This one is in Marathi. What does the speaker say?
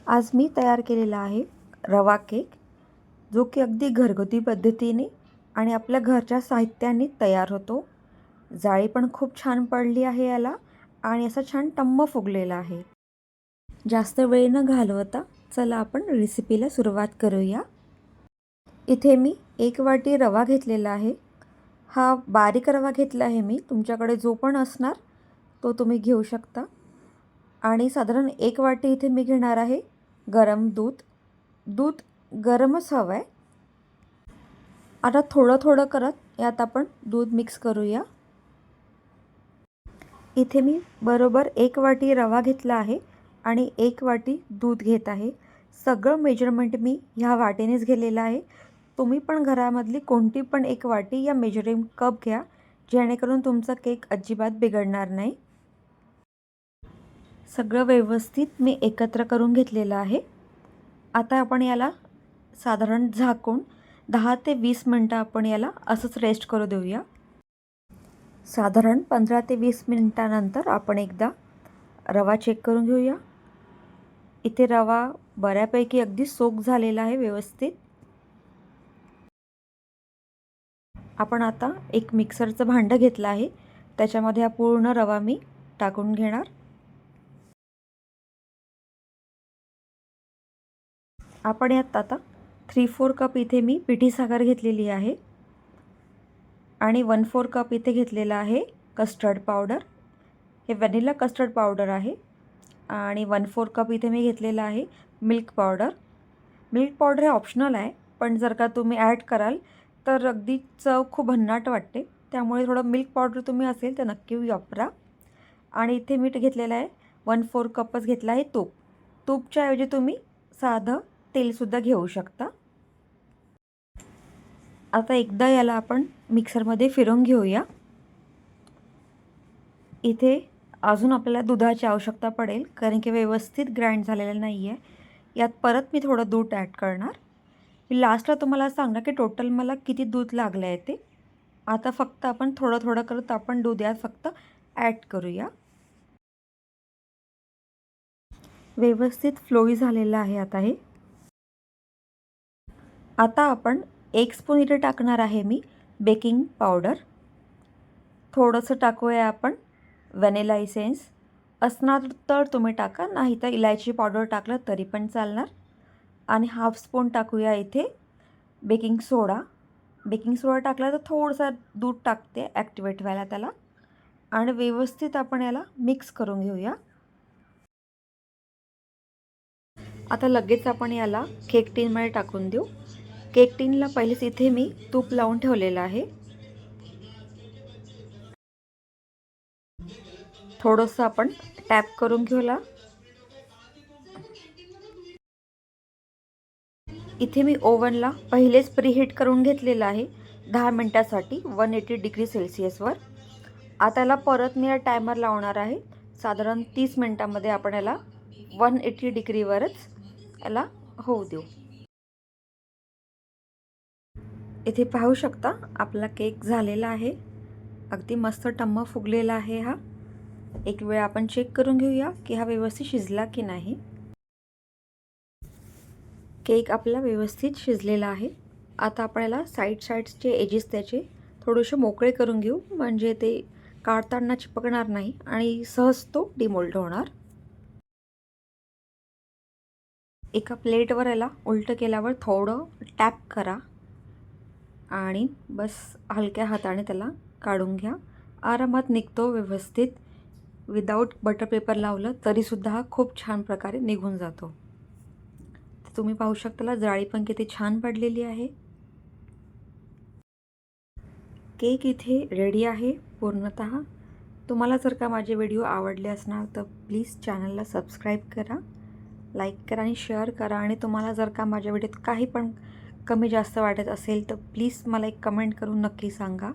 आज मी तयार केलेला आहे रवा केक, जो की अगदी घरगुती पद्धतीने आणि आपल्या घरच्या साहित्याने तयार होतो. जाळी पण खूप छान पडली आहे याला आणि असा छान टम्म फुगलेला आहे. जास्त वेळ न घालवता चला आपण रेसिपीला सुरुवात करूया. इथे मी 1 वाटी रवा घेतलेला आहे. हा बारीक रवा घेतला आहे मी. तुमच्याकडे जो पण असणार तो तुम्ही घेऊ शकता. आणि साधारण 1 वाटी इथे मी घेणार आहे गरम दूध. दूध गरमच हवं आहे. आता थोडं थोडं करत यात आपण दूध मिक्स करूया. इथे मी बरोबर 1 वाटी रवा घेतला आहे आणि 1 वाटी दूध घेत आहे. सगळं मेजरमेंट मी ह्या वाटीनेच घेतलेलं आहे. तुम्ही पण घरामधली कोणती पण 1 वाटी या मेजरिंग कप घ्या, जेणेकरून तुमचा केक अजिबात बिघडणार नाही. सगळं व्यवस्थित मी एकत्र करून घेतलेलं आहे. आता आपण याला साधारण झाकून 10 ते 20 मिनटं आपण याला असंच रेस्ट करू देऊया. साधारण 15 ते 20 मिनिटानंतर आपण एकदा रवा चेक करून घेऊया. इथे रवा बऱ्यापैकी अगदी सोक झालेला आहे व्यवस्थित. आपण आता एक मिक्सरचं भांडं घेतलं आहे, त्याच्यामध्ये हा पूर्ण रवा मी टाकून घेणार. आपण यात आता 3/4 कप इथे मी पिठी साखर घेतलेली आहे आणि 1/4 कप इथे घेतलेला आहे कस्टर्ड पावडर. हे व्हॅनिला कस्टर्ड पावडर आहे. आणि 1/4 कप इथे मी घेतलेला आहे मिल्क पावडर. मिल्क पावडर हे ऑप्शनल आहे, पण जर का तुम्ही ॲड कराल तर अगदी चव खूप भन्नाट वाटते. त्यामुळे थोडं मिल्क पावडर तुम्ही असेल तर नक्की वापरा. आणि इथे मीठ घेतलेलं आहे 1/4 कपच घेतला आहे तूप. तूपच्या ऐवजी तुम्ही साधं तेलसुद्धा घेऊ शकता. आता एकदा याला आपण मिक्सरमध्ये फिरवून घेऊया. इथे अजून आपल्याला दुधाची आवश्यकता पडेल, कारण की व्यवस्थित ग्राइंड झालेलं नाही आहे. यात परत मी थोडं दूध ॲड करणार. मी लास्टला तुम्हाला सांगणार की टोटल मला किती दूध लागलं आहे ते. आता फक्त आपण थोडं थोडं करत आपण दूध यात फक्त ॲड करूया. व्यवस्थित फ्लोई झालेलं आहे आता हे. आता आपण 1 स्पून इथे टाकणार आहे मी बेकिंग पावडर. थोडंसं टाकूया आपण व्हॅनिला इसेन्स. असणार तर तुम्ही टाका, नाही तर इलायची पावडर टाकलं तरी पण चालणार. आणि 1/2 स्पून टाकूया इथे बेकिंग सोडा. बेकिंग सोडा टाकला तर थोडंसं दूध टाकते ॲक्टिवेट व्हायला त्याला. आणि व्यवस्थित आपण याला मिक्स करून घेऊया. आता लगेच आपण याला केक टीनमध्ये टाकून देऊ. केक टीनला पहिलेच इथे मी तूप लावून ठेवलेलं आहे. थोडंसं आपण टॅप करून घेऊया. इथे मी ओव्हनला पहिलेच प्रीहीट करून घेतलेलं आहे 10 मिनटासाठी 180 डिग्री सेल्सिअसवर. आता याला परत मी टायमर लावणार आहे. साधारण 30 मिनटामध्ये आपण याला 180 डिग्रीवरच याला होऊ देऊ. इथे पाहू शकता आपला केक झालेला आहे. अगदी मस्त टम्म फुगलेला आहे हा. एक वेळ आपण चेक करून घेऊया की हा व्यवस्थित शिजला की नाही. केक आपला व्यवस्थित शिजलेला आहे. आता आपण याला साईड्सचे एजेस त्याचे थोडेसे मोकळे करून घेऊ, म्हणजे ते काढताना चिपकणार नाही आणि सहज तो डिमोल्ड होणार. एका प्लेटवर याला उलटं केल्यावर थोडं टॅप करा आणि बस हलक्या हाताने त्याला काढून घ्या. आरामात निघतो व्यवस्थित. विदाऊट बटर पेपर लावलं तरीसुद्धा हा खूप छान प्रकारे निघून जातो. तुम्ही पाहू शकता जाळी पण किती छान पडलेली आहे. केक इथे रेडी आहे पूर्णतः. तुम्हाला जर का माझे व्हिडिओ आवडले असणार तर प्लीज चॅनलला सबस्क्राईब करा, लाईक करा आणि शेअर करा. आणि तुम्हाला जर का माझ्या व्हिडिओत काही पण कमी जास्त वाटत असेल तर प्लीज मला एक कमेंट करून नक्की सांगा.